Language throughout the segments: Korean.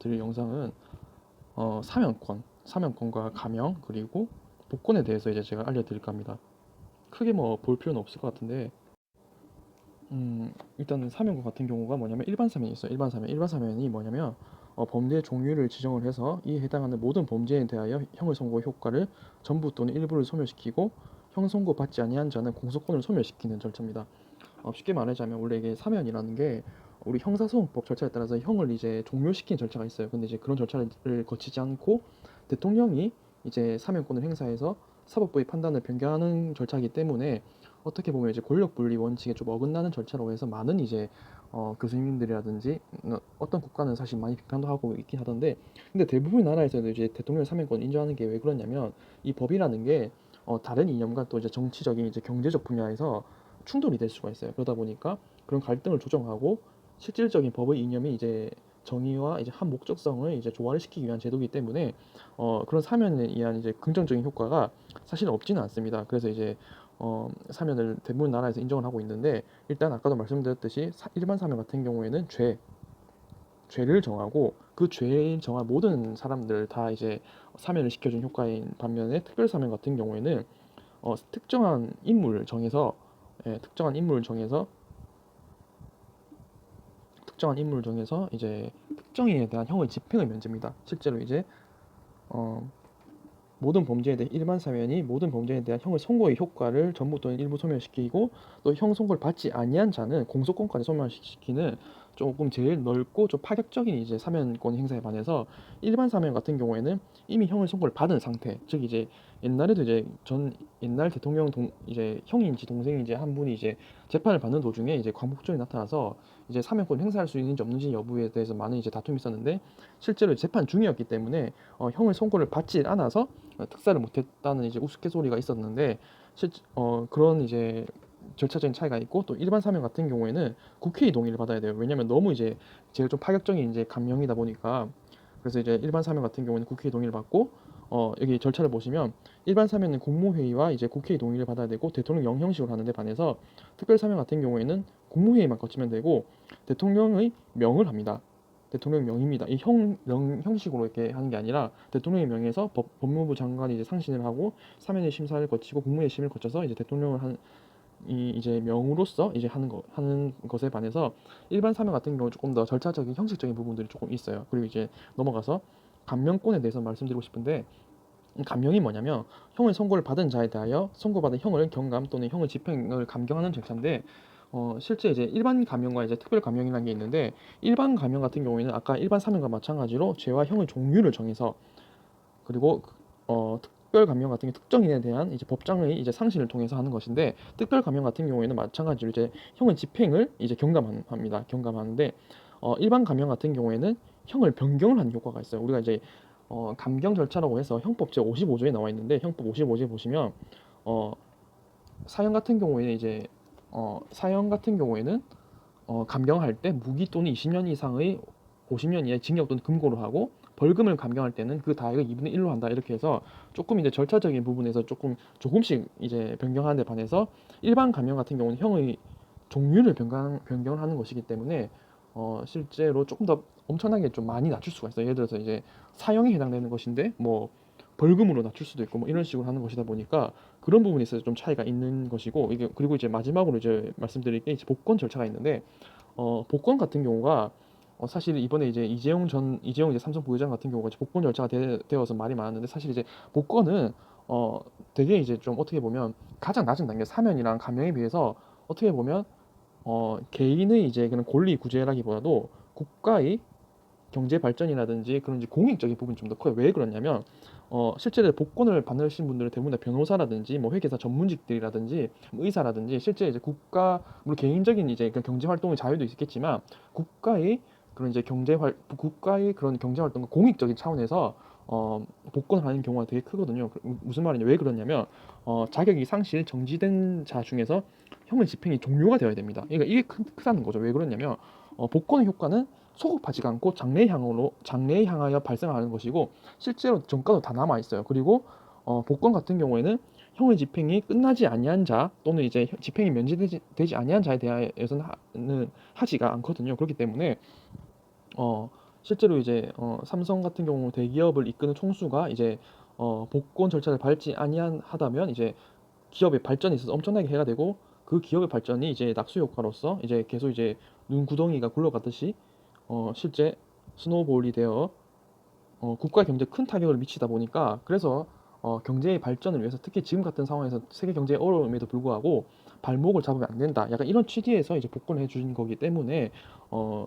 드릴 영상은 사면권과 감형 그리고 복권에 대해서 이제 제가 알려드릴까 합니다. 크게 뭐 볼 필요는 없을 것 같은데 일단은 사면권 같은 경우가 뭐냐면 일반 사면이 있어요. 일반 사면이 뭐냐면 범죄 종류를 지정을 해서 이에 해당하는 모든 범죄에 대하여 형을 선고 효과를 전부 또는 일부를 소멸시키고 형 선고 받지 아니한 자는 공소권을 소멸시키는 절차입니다. 쉽게 말하자면 원래 이게 사면이라는 게 우리 형사소송법 절차에 따라서 형을 이제 종료시키는 절차가 있어요. 근데 이제 그런 절차를 거치지 않고 대통령이 이제 사면권을 행사해서 사법부의 판단을 변경하는 절차이기 때문에 어떻게 보면 이제 권력 분리 원칙에 좀 어긋나는 절차라고 해서 많은 이제 교수님들이라든지 어떤 국가는 사실 많이 비판도 하고 있긴 하던데, 근데 대부분 나라에서도 이제 대통령 사면권 인정하는 게 왜 그러냐면 이 법이라는 게 다른 이념과 또 이제 정치적인 이제 경제적 분야에서 충돌이 될 수가 있어요. 그러다 보니까 그런 갈등을 조정하고 실질적인 법의 이념이 이제 정의와 이제 한 목적성을 이제 조화를 시키기 위한 제도이기 때문에 그런 사면에 의한 이제 긍정적인 효과가 사실은 없지는 않습니다. 그래서 이제 사면을 대부분 나라에서 인정을 하고 있는데, 일단 아까도 말씀드렸듯이 일반 사면 같은 경우에는 죄를 정하고 그 죄를 정한 모든 사람들 다 이제 사면을 시켜준 효과인 반면에 특별 사면 같은 경우에는 특정한 인물을 정해서 특정한 인물을 정해서 이제 특정인에 대한 형의 집행을 면제입니다. 실제로 이제 어, 모든 범죄에 대해 일반 사면이 모든 범죄에 대한 형을 선고의 효과를 전부 또는 일부 소멸시키고, 또 형 선고를 받지 아니한 자는 공소권까지 소멸시키는 조금 제일 넓고 좀 파격적인 이제 사면권 행사에 반해서, 일반 사면 같은 경우에는 이미 형을 선고를 받은 상태, 즉 이제 옛날에도 이제 옛날 대통령 이제 형인지 동생인지 한 분이 이제 재판을 받는 도중에 이제 광복절이 나타나서 이제 사면권 행사할 수 있는지 없는지 여부에 대해서 많은 이제 다툼이 있었는데, 실제로 재판 중이었기 때문에 형을 선고를 받지 않아서 특사를 못했다는 이제 우스갯소리가 있었는데, 그런 이제 절차적인 차이가 있고, 또 일반 사면 같은 경우에는 국회의 동의를 받아야 돼요. 왜냐면 너무 이제 제일 좀 파격적인 이제 감형이다 보니까. 그래서 이제 일반 사면 같은 경우에는 국회의 동의를 받고, 여기 절차를 보시면 일반 사면은 국무회의와 이제 국회의 동의를 받아야 되고 대통령 영형식으로 하는데 반해서, 특별 사면 같은 경우에는 국무회의만 거치면 되고 대통령의 명을 합니다. 대통령 명입니다. 이 형식으로 이렇게 하는 게 아니라 대통령의 명에서 법무부 장관이 이제 상신을 하고 사면의 심사를 거치고 국무회의 심을 거쳐서 이제 대통령을 이 이제 명으로서 이제 하는 것에 반해서, 일반 사면 같은 경우 조금 더 절차적인 형식적인 부분들이 조금 있어요. 그리고 이제 넘어가서 감명권에 대해서 말씀드리고 싶은데, 감형이 뭐냐면 형을 선고를 받은 자에 대하여 선고받은 형을 경감 또는 형의 집행을 감경하는 절차인데, 실제 이제 일반 감형과 이제 특별 감형이라는 게 있는데, 일반 감형 같은 경우에는 아까 일반 사면과 마찬가지로 죄와 형의 종류를 정해서, 그리고 특별 감형 같은 게 특정인에 대한 이제 법정의 이제 상신을 통해서 하는 것인데, 특별 감형 같은 경우에는 마찬가지로 이제 형의 집행을 이제 경감합니다. 경감하는데, 일반 감형 같은 경우에는 형을 변경을 하는 효과가 있어요. 우리가 이제 감경 절차라고 해서 형법 제 55조에 나와 있는데, 형법 55조에 보시면 어, 사형 같은 경우에는 이제 사형 같은 경우에는 감경할 때 무기 또는 20년 이상의 50년 이하의 징역 또는 금고로 하고, 벌금을 감경할 때는 그 다액의 2분의 1로 한다, 이렇게 해서 조금 이제 절차적인 부분에서 조금씩 이제 변경하는 데 반해서, 일반 감경 같은 경우는 형의 종류를 변경을 하는 것이기 때문에 실제로 조금 더 엄청나게 좀 많이 낮출 수가 있어요. 예를 들어서 이제 사형에 해당되는 것인데 뭐 벌금으로 낮출 수도 있고 뭐 이런 식으로 하는 것이다 보니까 그런 부분에 있어서 좀 차이가 있는 것이고, 이게 그리고 이제 마지막으로 이제 말씀드릴 게 이제 복권 절차가 있는데, 복권 같은 경우가 사실 이번에 이제 이재용 이제 삼성 부회장 같은 경우가 이제 복권 절차가 되어서 말이 많았는데, 사실 이제 복권은 어 되게 이제 좀 어떻게 보면 가장 낮은 단계, 사면이랑 감형에 비해서 어떻게 보면 개인의 이제 그런 권리 구제라기보다도 국가의 경제 발전이라든지 그런 이제 공익적인 부분이 좀 더 커요. 왜 그러냐면 실제로 복권을 받으신 분들은 대부분 다 변호사라든지 뭐 회계사 전문직들이라든지 뭐 의사라든지, 실제 이제 물론 개인적인 이제 그 경제 활동의 자유도 있겠지만 국가의 그런 이제 국가의 그런 경제 활동과 공익적인 차원에서 복권을 하는 경우가 되게 크거든요. 무슨 말이냐, 왜 그러냐면 자격이 상실 정지된 자 중에서 형을 집행이 종료가 되어야 됩니다. 그러니까 이게 크다는 거죠. 왜 그러냐면 복권의 효과는 소급하지가 않고 장래에 향하여 발생하는 것이고, 실제로 정가도 다 남아 있어요. 그리고 복권 같은 경우에는 형의 집행이 끝나지 아니한 자 또는 이제 집행이 면제되지 아니한 자에 대하여서는 하지가 않거든요. 그렇기 때문에 실제로 이제 삼성 같은 경우 대기업을 이끄는 총수가 이제 복권 절차를 밟지 아니하다면 이제 기업의 발전에 있어서 엄청나게 해가 되고 그 기업의 발전이 이제 낙수 효과로서 이제 계속 이제 눈구덩이가 굴러가듯이 실제 스노우볼이 되어 국가 경제에 큰 타격을 미치다 보니까 그래서 경제의 발전을 위해서 특히 지금 같은 상황에서 세계 경제의 어려움에도 불구하고 발목을 잡으면 안 된다. 약간 이런 취지에서 이제 복권을 해주신 거기 때문에 어,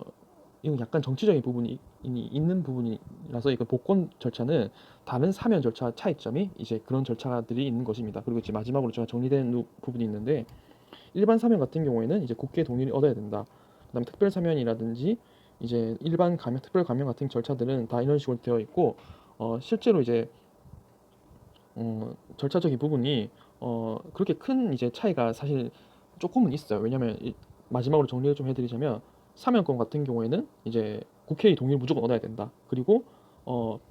이건 약간 정치적인 부분이 있는 부분이라서 이거 복권 절차는 다른 사면 절차 차이점이 이제 그런 절차들이 있는 것입니다. 그리고 이제 마지막으로 제가 정리된 부분이 있는데 일반 사면 같은 경우에는 이제 국회 동의를 얻어야 된다. 그다음에 특별 사면이라든지 이제 일반 가면, 특별 가면 같은 절차들은 다 이런 식으로 되어 있고 실제로 이제 절차적인 부분이 그렇게 큰 이제 차이가 사실 조금은 있어요. 왜냐하면 마지막으로 정리를 좀 해드리자면 사면권 같은 경우에는 이제 국회의 동의를 무조건 얻어야 된다. 그리고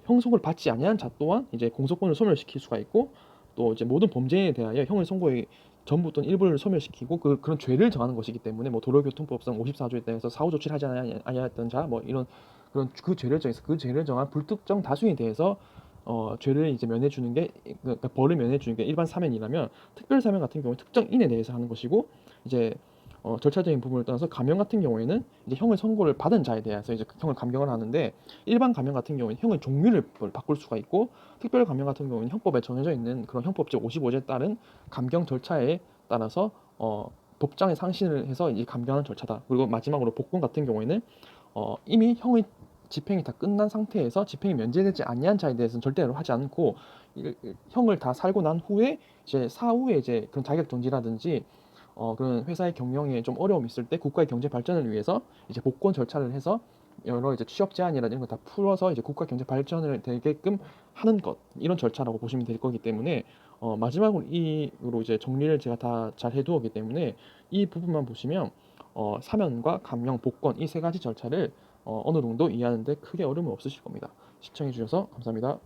형성을 받지 아니한 자 또한 이제 공소권을 소멸시킬 수가 있고 또 이제 모든 범죄에 대하여 형을 선고의 전부 또는 일부를 소멸시키고 그런 죄를 정하는 것이기 때문에 뭐 도로교통법상 54조에 대해서 사후 조치를 하지 아니하였던 자 뭐 이런 그런 그 죄를 정해서 그 죄를 정한 불특정 다수에 대해서 죄를 이제 면해 주는 게 그러니까 벌을 면해 주는 게 일반 사면이라면 특별 사면 같은 경우는 특정인에 대해서 하는 것이고 이제 절차적인 부분을 떠나서 감형 같은 경우에는 이제 형을 선고를 받은 자에 대해서 이제 형을 감경을 하는데 일반 감형 같은 경우에는 형의 종류를 바꿀 수가 있고 특별 감형 같은 경우는 형법에 정해져 있는 그런 형법 제55조에 따른 감경 절차에 따라서 법정에 상신을 해서 이제 감경하는 절차다. 그리고 마지막으로 복권 같은 경우에는 이미 형의 집행이 다 끝난 상태에서 집행이 면제되지 아니한 자에 대해서는 절대로 하지 않고 형을 다 살고 난 후에 이제 사후에 이제 그런 자격 정지라든지 그런 회사의 경영에 좀 어려움이 있을 때 국가의 경제 발전을 위해서 이제 복권 절차를 해서 여러 이제 취업 제한이라든지 이런 거 다 풀어서 이제 국가 경제 발전을 되게끔 하는 것 이런 절차라고 보시면 될 거기 때문에 마지막으로 이로 이제 정리를 제가 다 잘 해두었기 때문에 이 부분만 보시면 사면과 감형, 복권 이 세 가지 절차를 어느 정도 이해하는데 크게 어려움은 없으실 겁니다. 시청해 주셔서 감사합니다.